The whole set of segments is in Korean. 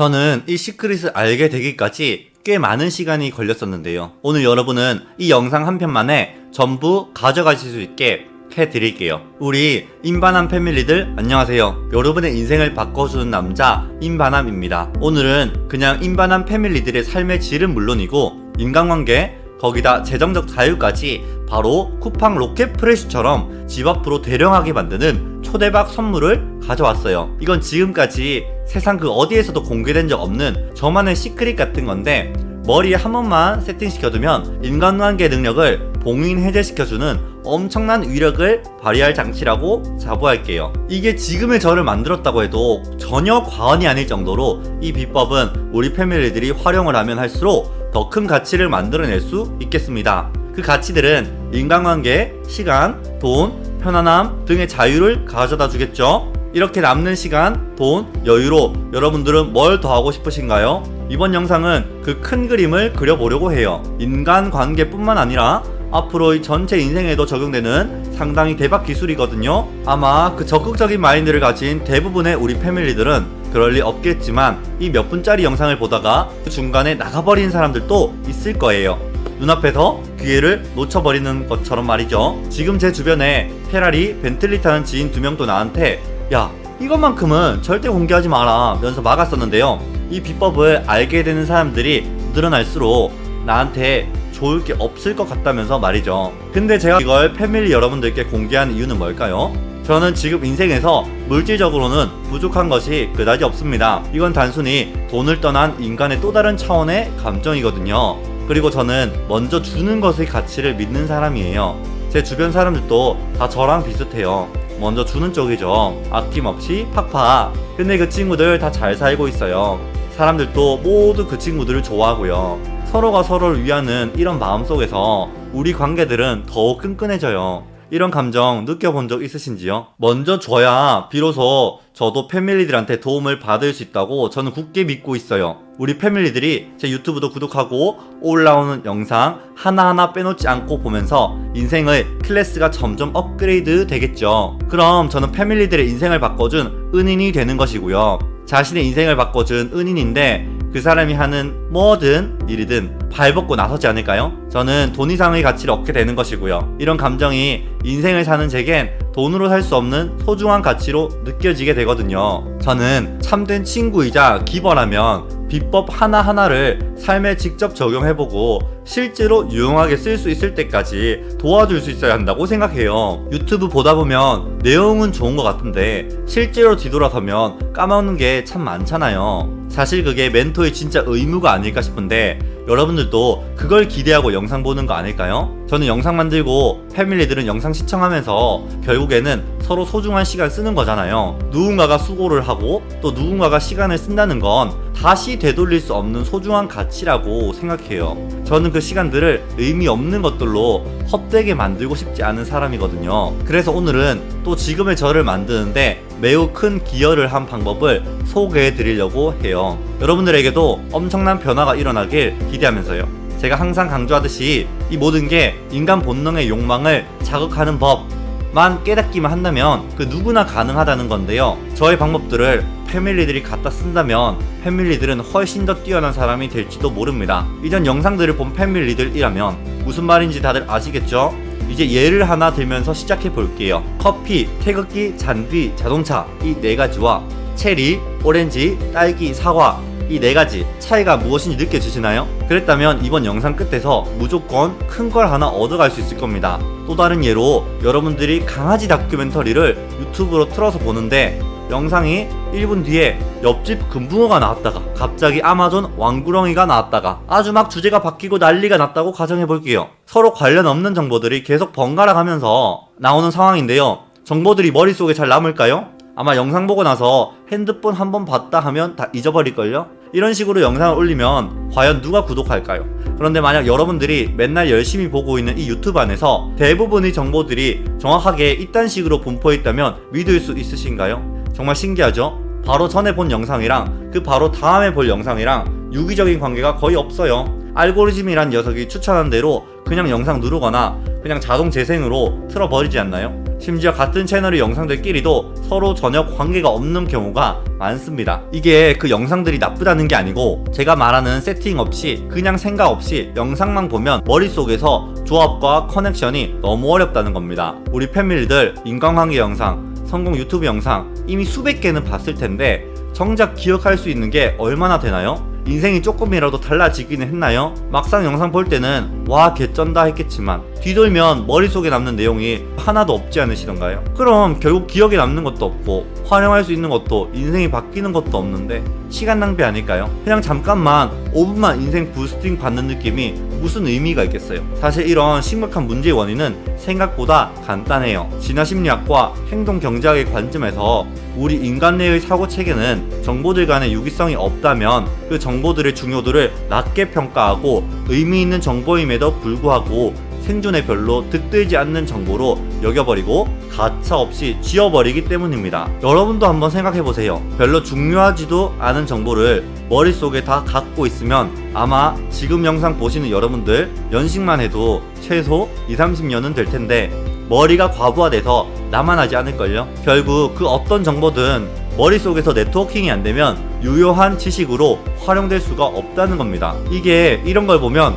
저는 이 시크릿을 알게 되기까지 꽤 많은 시간이 걸렸었는데요. 오늘 여러분은 이 영상 한 편만에 전부 가져가실 수 있게 해드릴게요. 우리 임바남 패밀리들 안녕하세요. 여러분의 인생을 바꿔주는 남자 임바남입니다. 오늘은 그냥 임바남 패밀리들의 삶의 질은 물론이고 인간관계, 거기다 재정적 자유까지 바로 쿠팡 로켓 프레쉬처럼 집 앞으로 대령하게 만드는 초대박 선물을 가져왔어요. 이건 지금까지 세상 그 어디에서도 공개된 적 없는 저만의 시크릿 같은 건데, 머리에 한 번만 세팅시켜두면 인간관계 능력을 봉인 해제시켜주는 엄청난 위력을 발휘할 장치라고 자부할게요. 이게 지금의 저를 만들었다고 해도 전혀 과언이 아닐 정도로 이 비법은 우리 패밀리들이 활용을 하면 할수록 더 큰 가치를 만들어낼 수 있겠습니다. 그 가치들은 인간관계, 시간, 돈, 편안함 등의 자유를 가져다 주겠죠. 이렇게 남는 시간, 돈, 여유로 여러분들은 뭘 더 하고 싶으신가요? 이번 영상은 그 큰 그림을 그려보려고 해요. 인간관계뿐만 아니라 앞으로 이 전체 인생에도 적용되는 상당히 대박 기술이거든요. 아마 그 적극적인 마인드를 가진 대부분의 우리 패밀리들은 그럴 리 없겠지만 이 몇 분짜리 영상을 보다가 그 중간에 나가버린 사람들도 있을 거예요. 눈앞에서 기회를 놓쳐버리는 것처럼 말이죠. 지금 제 주변에 페라리, 벤틀리 타는 지인 2명도 나한테 야, 이것만큼은 절대 공개하지 마라 면서 막았었는데요. 이 비법을 알게 되는 사람들이 늘어날수록 나한테 좋을 게 없을 것 같다면서 말이죠. 근데 제가 이걸 패밀리 여러분들께 공개한 이유는 뭘까요? 저는 지금 인생에서 물질적으로는 부족한 것이 그다지 없습니다. 이건 단순히 돈을 떠난 인간의 또 다른 차원의 감정이거든요. 그리고 저는 먼저 주는 것의 가치를 믿는 사람이에요. 제 주변 사람들도 다 저랑 비슷해요. 먼저 주는 쪽이죠. 아낌없이 팍팍. 근데 그 친구들 다 잘 살고 있어요. 사람들도 모두 그 친구들을 좋아하고요. 서로가 서로를 위하는 이런 마음 속에서 우리 관계들은 더욱 끈끈해져요. 이런 감정 느껴본 적 있으신지요? 먼저 줘야 비로소 저도 패밀리들한테 도움을 받을 수 있다고 저는 굳게 믿고 있어요. 우리 패밀리들이 제 유튜브도 구독하고 올라오는 영상 하나하나 빼놓지 않고 보면서 인생의 클래스가 점점 업그레이드 되겠죠. 그럼 저는 패밀리들의 인생을 바꿔준 은인이 되는 것이고요. 자신의 인생을 바꿔준 은인인데 그 사람이 하는 뭐든 일이든 발벗고 나서지 않을까요? 저는 돈 이상의 가치를 얻게 되는 것이고요. 이런 감정이 인생을 사는 제겐 돈으로 살 수 없는 소중한 가치로 느껴지게 되거든요. 저는 참된 친구이자 기버라면 비법 하나하나를 삶에 직접 적용해보고 실제로 유용하게 쓸 수 있을 때까지 도와줄 수 있어야 한다고 생각해요. 유튜브 보다 보면 내용은 좋은 것 같은데 실제로 뒤돌아서면 까먹는 게 참 많잖아요. 사실 그게 멘토의 진짜 의무가 아닐까 싶은데 여러분들도 그걸 기대하고 영상 보는 거 아닐까요? 저는 영상 만들고 패밀리들은 영상 시청하면서 결국에는 서로 소중한 시간 쓰는 거잖아요. 누군가가 수고를 하고 또 누군가가 시간을 쓴다는 건 다시 되돌릴 수 없는 소중한 가치라고 생각해요. 저는 그 시간들을 의미 없는 것들로 헛되게 만들고 싶지 않은 사람이거든요. 그래서 오늘은 또 지금의 저를 만드는데 매우 큰 기여를 한 방법을 소개해 드리려고 해요. 여러분들에게도 엄청난 변화가 일어나길 기대하면서요. 제가 항상 강조하듯이 이 모든 게 인간 본능의 욕망을 자극하는 법만 깨닫기만 한다면 그 누구나 가능하다는 건데요. 저의 방법들을 패밀리들이 갖다 쓴다면 패밀리들은 훨씬 더 뛰어난 사람이 될지도 모릅니다. 이전 영상들을 본 패밀리들이라면 무슨 말인지 다들 아시겠죠? 이제 예를 하나 들면서 시작해 볼게요. 커피, 태극기, 잔디, 자동차 이 4가지와 체리, 오렌지, 딸기, 사과 이 4가지 차이가 무엇인지 느껴지시나요? 그랬다면 이번 영상 끝에서 무조건 큰 걸 하나 얻어갈 수 있을 겁니다. 또 다른 예로 여러분들이 강아지 다큐멘터리를 유튜브로 틀어서 보는데 영상이 1분 뒤에 옆집 금붕어가 나왔다가 갑자기 아마존 왕구렁이가 나왔다가 아주 막 주제가 바뀌고 난리가 났다고 가정해볼게요. 서로 관련 없는 정보들이 계속 번갈아 가면서 나오는 상황인데요. 정보들이 머릿속에 잘 남을까요? 아마 영상 보고 나서 핸드폰 한번 봤다 하면 다 잊어버릴걸요? 이런 식으로 영상을 올리면 과연 누가 구독할까요? 그런데 만약 여러분들이 맨날 열심히 보고 있는 이 유튜브 안에서 대부분의 정보들이 정확하게 이딴 식으로 분포해 있다면 믿을 수 있으신가요? 정말 신기하죠? 바로 전에 본 영상이랑 그 바로 다음에 볼 영상이랑 유기적인 관계가 거의 없어요. 알고리즘이란 녀석이 추천한 대로 그냥 영상 누르거나 그냥 자동 재생으로 틀어버리지 않나요? 심지어 같은 채널의 영상들끼리도 서로 전혀 관계가 없는 경우가 많습니다. 이게 그 영상들이 나쁘다는 게 아니고 제가 말하는 세팅 없이 그냥 생각 없이 영상만 보면 머릿속에서 조합과 커넥션이 너무 어렵다는 겁니다. 우리 패밀리들 인간관계 영상, 성공 유튜브 영상 이미 수백 개는 봤을 텐데 정작 기억할 수 있는 게 얼마나 되나요? 인생이 조금이라도 달라지기는 했나요? 막상 영상 볼 때는 와 개쩐다 했겠지만 뒤돌면 머릿속에 남는 내용이 하나도 없지 않으시던가요? 그럼 결국 기억에 남는 것도 없고 활용할 수 있는 것도 인생이 바뀌는 것도 없는데 시간 낭비 아닐까요? 그냥 잠깐만 5분만 인생 부스팅 받는 느낌이 무슨 의미가 있겠어요? 사실 이런 심각한 문제의 원인은 생각보다 간단해요. 진화심리학과 행동경제학의 관점에서 우리 인간 내의 사고체계는 정보들 간의 유기성이 없다면 그 정보들의 중요도를 낮게 평가하고 의미 있는 정보임에도 불구하고 생존에 별로 득되지 않는 정보로 여겨버리고 가차없이 지워버리기 때문입니다. 여러분도 한번 생각해보세요. 별로 중요하지도 않은 정보를 머릿속에 다 갖고 있으면 아마 지금 영상 보시는 여러분들 연식만 해도 최소 20-30년은 될 텐데 머리가 과부하돼서 남아나지 않을걸요? 결국 그 어떤 정보든 머릿속에서 네트워킹이 안 되면 유효한 지식으로 활용될 수가 없다는 겁니다. 이게 이런 걸 보면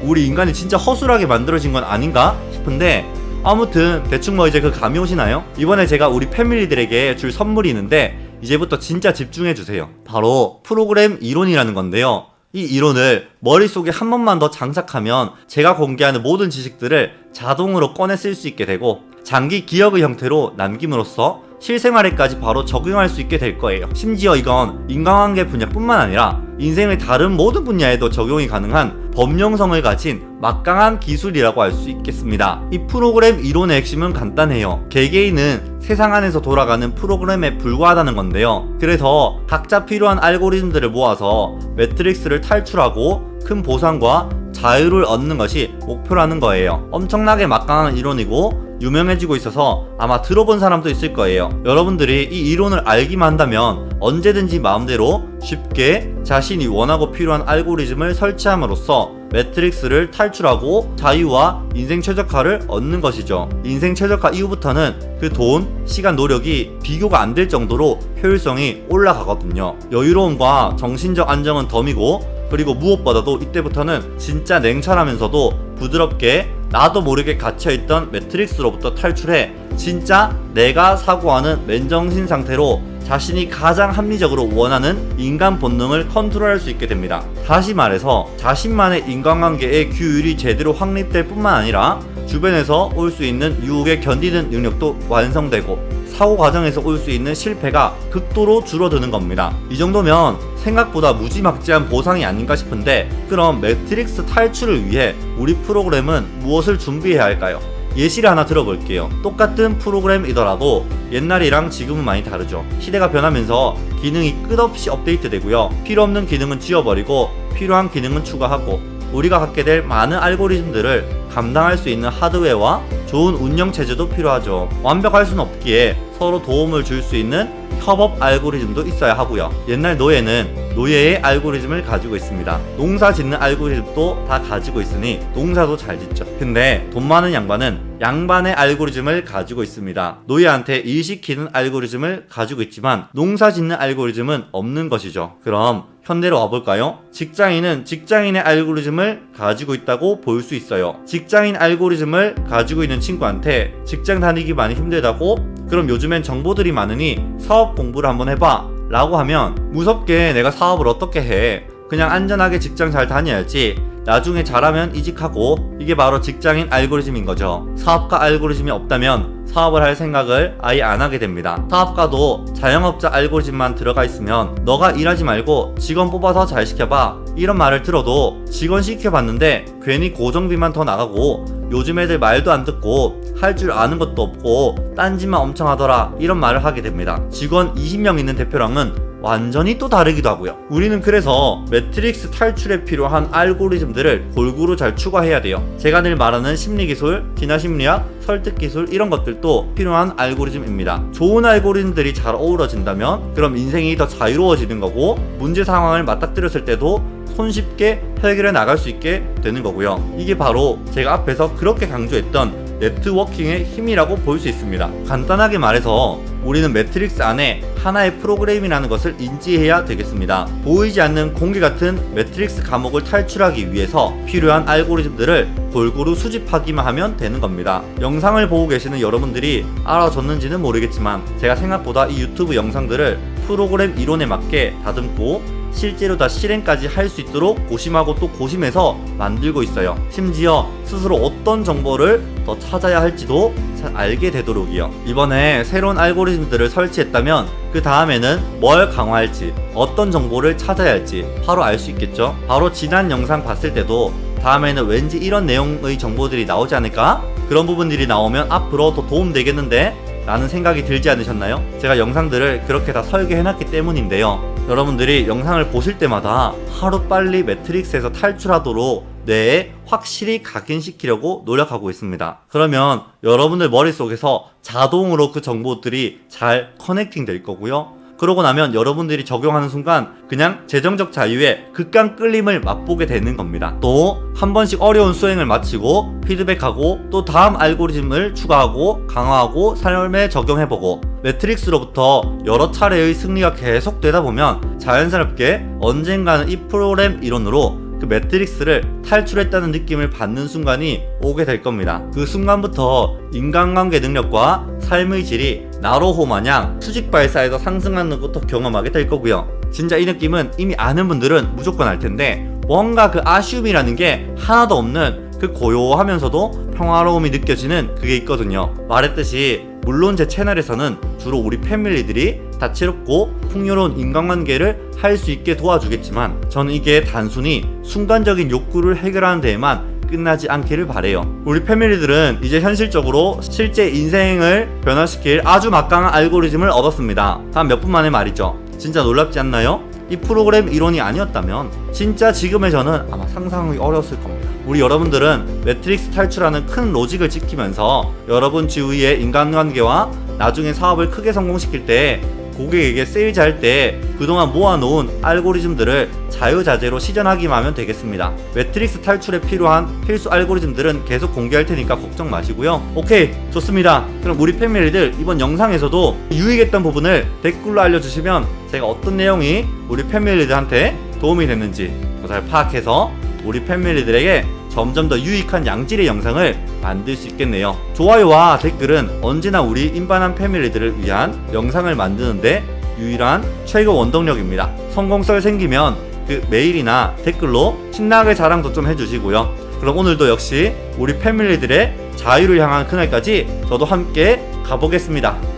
우리 인간이 진짜 허술하게 만들어진 건 아닌가 싶은데 아무튼 대충 이제 그 감이 오시나요? 이번에 제가 우리 패밀리들에게 줄 선물이 있는데 이제부터 진짜 집중해주세요. 바로 프로그램 이론이라는 건데요. 이 이론을 머릿속에 한 번만 더 장착하면 제가 공개하는 모든 지식들을 자동으로 꺼내 쓸 수 있게 되고 장기 기억의 형태로 남김으로써 실생활에까지 바로 적용할 수 있게 될 거예요. 심지어 이건 인간관계 분야뿐만 아니라 인생의 다른 모든 분야에도 적용이 가능한 범용성을 가진 막강한 기술이라고 할 수 있겠습니다. 이 프로그램 이론의 핵심은 간단해요. 개개인은 세상 안에서 돌아가는 프로그램에 불과하다는 건데요. 그래서 각자 필요한 알고리즘들을 모아서 매트릭스를 탈출하고 큰 보상과 자유를 얻는 것이 목표라는 거예요. 엄청나게 막강한 이론이고 유명해지고 있어서 아마 들어본 사람도 있을 거예요. 여러분들이 이 이론을 알기만 한다면 언제든지 마음대로 쉽게 자신이 원하고 필요한 알고리즘을 설치함으로써 매트릭스를 탈출하고 자유와 인생 최적화를 얻는 것이죠. 인생 최적화 이후부터는 그 돈, 시간, 노력이 비교가 안 될 정도로 효율성이 올라가거든요. 여유로움과 정신적 안정은 덤이고 그리고 무엇보다도 이때부터는 진짜 냉철하면서도 부드럽게 나도 모르게 갇혀있던 매트릭스로부터 탈출해 진짜 내가 사고하는 맨정신 상태로 자신이 가장 합리적으로 원하는 인간 본능을 컨트롤할 수 있게 됩니다. 다시 말해서 자신만의 인간관계의 규율이 제대로 확립될 뿐만 아니라 주변에서 올 수 있는 유혹에 견디는 능력도 완성되고 사고 과정에서 올 수 있는 실패가 극도로 줄어드는 겁니다. 이 정도면 생각보다 무지막지한 보상이 아닌가 싶은데 그럼 매트릭스 탈출을 위해 우리 프로그램은 무엇을 준비해야 할까요? 예시를 하나 들어볼게요. 똑같은 프로그램이더라도 옛날이랑 지금은 많이 다르죠. 시대가 변하면서 기능이 끝없이 업데이트되고요. 필요없는 기능은 지워버리고 필요한 기능은 추가하고 우리가 갖게 될 많은 알고리즘들을 감당할 수 있는 하드웨어와 좋은 운영체제도 필요하죠. 완벽할 수는 없기에 서로 도움을 줄 수 있는 협업 알고리즘도 있어야 하고요. 옛날 노예는 노예의 알고리즘을 가지고 있습니다. 농사 짓는 알고리즘도 다 가지고 있으니 농사도 잘 짓죠. 근데 돈 많은 양반은 양반의 알고리즘을 가지고 있습니다. 노예한테 일 시키는 알고리즘을 가지고 있지만 농사 짓는 알고리즘은 없는 것이죠. 그럼 현대로 와볼까요? 직장인은 직장인의 알고리즘을 가지고 있다고 볼 수 있어요. 직장인 알고리즘을 가지고 있는 친구한테 직장 다니기 많이 힘들다고? 그럼 요즘엔 정보들이 많으니 사업 공부를 한번 해봐 라고 하면 무섭게 내가 사업을 어떻게 해? 그냥 안전하게 직장 잘 다녀야지. 나중에 잘하면 이직하고. 이게 바로 직장인 알고리즘인 거죠. 사업가 알고리즘이 없다면 사업을 할 생각을 아예 안 하게 됩니다. 사업가도 자영업자 알고리즘만 들어가 있으면 너가 일하지 말고 직원 뽑아서 잘 시켜봐 이런 말을 들어도 직원 시켜봤는데 괜히 고정비만 더 나가고 요즘 애들 말도 안 듣고 할 줄 아는 것도 없고 딴짓만 엄청 하더라 이런 말을 하게 됩니다. 직원 20명 있는 대표랑은 완전히 또 다르기도 하고요. 우리는 그래서 매트릭스 탈출에 필요한 알고리즘들을 골고루 잘 추가해야 돼요. 제가 늘 말하는 심리기술, 진화심리학, 설득기술 이런 것들도 필요한 알고리즘입니다. 좋은 알고리즘들이 잘 어우러진다면 그럼 인생이 더 자유로워지는 거고 문제 상황을 맞닥뜨렸을 때도 손쉽게 해결해 나갈 수 있게 되는 거고요. 이게 바로 제가 앞에서 그렇게 강조했던 네트워킹의 힘이라고 볼 수 있습니다. 간단하게 말해서 우리는 매트릭스 안에 하나의 프로그램이라는 것을 인지해야 되겠습니다. 보이지 않는 공기 같은 매트릭스 감옥을 탈출하기 위해서 필요한 알고리즘들을 골고루 수집하기만 하면 되는 겁니다. 영상을 보고 계시는 여러분들이 알아줬는지는 모르겠지만 제가 생각보다 이 유튜브 영상들을 프로그램 이론에 맞게 다듬고 실제로 다 실행까지 할 수 있도록 고심하고 또 고심해서 만들고 있어요. 심지어 스스로 어떤 정보를 더 찾아야 할지도 잘 알게 되도록이요. 이번에 새로운 알고리즘들을 설치했다면 그 다음에는 뭘 강화할지, 어떤 정보를 찾아야 할지 바로 알 수 있겠죠. 바로 지난 영상 봤을 때도 다음에는 왠지 이런 내용의 정보들이 나오지 않을까? 그런 부분들이 나오면 앞으로 더 도움되겠는데? 라는 생각이 들지 않으셨나요? 제가 영상들을 그렇게 다 설계해놨기 때문인데요. 여러분들이 영상을 보실 때마다 하루빨리 매트릭스에서 탈출하도록 뇌에 확실히 각인시키려고 노력하고 있습니다. 그러면 여러분들 머릿속에서 자동으로 그 정보들이 잘 커넥팅 될 거고요. 그러고 나면 여러분들이 적용하는 순간 그냥 재정적 자유의 극강 끌림을 맛보게 되는 겁니다. 또 한 번씩 어려운 수행을 마치고 피드백하고 또 다음 알고리즘을 추가하고 강화하고 삶에 적용해보고 매트릭스로부터 여러 차례의 승리가 계속 되다 보면 자연스럽게 언젠가는 이 프로그램 이론으로 그 매트릭스를 탈출했다는 느낌을 받는 순간이 오게 될 겁니다. 그 순간부터 인간관계 능력과 삶의 질이 나로호 마냥 수직발사에서 상승하는 것도 경험하게 될 거고요. 진짜 이 느낌은 이미 아는 분들은 무조건 알 텐데 뭔가 그 아쉬움이라는 게 하나도 없는 그 고요하면서도 평화로움이 느껴지는 그게 있거든요. 말했듯이 물론 제 채널에서는 주로 우리 패밀리들이 다채롭고 풍요로운 인간관계를 할 수 있게 도와주겠지만 저는 이게 단순히 순간적인 욕구를 해결하는 데에만 끝나지 않기를 바래요. 우리 패밀리들은 이제 현실적으로 실제 인생을 변화시킬 아주 막강한 알고리즘을 얻었습니다. 단 몇 분 만에 말이죠. 진짜 놀랍지 않나요? 이 프로그램 이론이 아니었다면 진짜 지금의 저는 아마 상상이 어려웠을 겁니다. 우리 여러분들은 매트릭스 탈출하는 큰 로직을 지키면서 여러분 주위의 인간관계와 나중에 사업을 크게 성공시킬 때 고객에게 세일즈 할 때 그동안 모아놓은 알고리즘들을 자유자재로 시전하기만 하면 되겠습니다. 매트릭스 탈출에 필요한 필수 알고리즘들은 계속 공개할 테니까 걱정 마시고요. 오케이, 좋습니다. 그럼 우리 패밀리들 이번 영상에서도 유익했던 부분을 댓글로 알려주시면 제가 어떤 내용이 우리 패밀리들한테 도움이 됐는지 더 잘 파악해서 우리 패밀리들에게 점점 더 유익한 양질의 영상을 만들 수 있겠네요. 좋아요와 댓글은 언제나 우리 인반한 패밀리들을 위한 영상을 만드는데 유일한 최고 원동력입니다. 성공설 생기면 그 메일이나 댓글로 신나게 자랑도 좀 해주시고요. 그럼 오늘도 역시 우리 패밀리들의 자유를 향한 그날까지 저도 함께 가보겠습니다.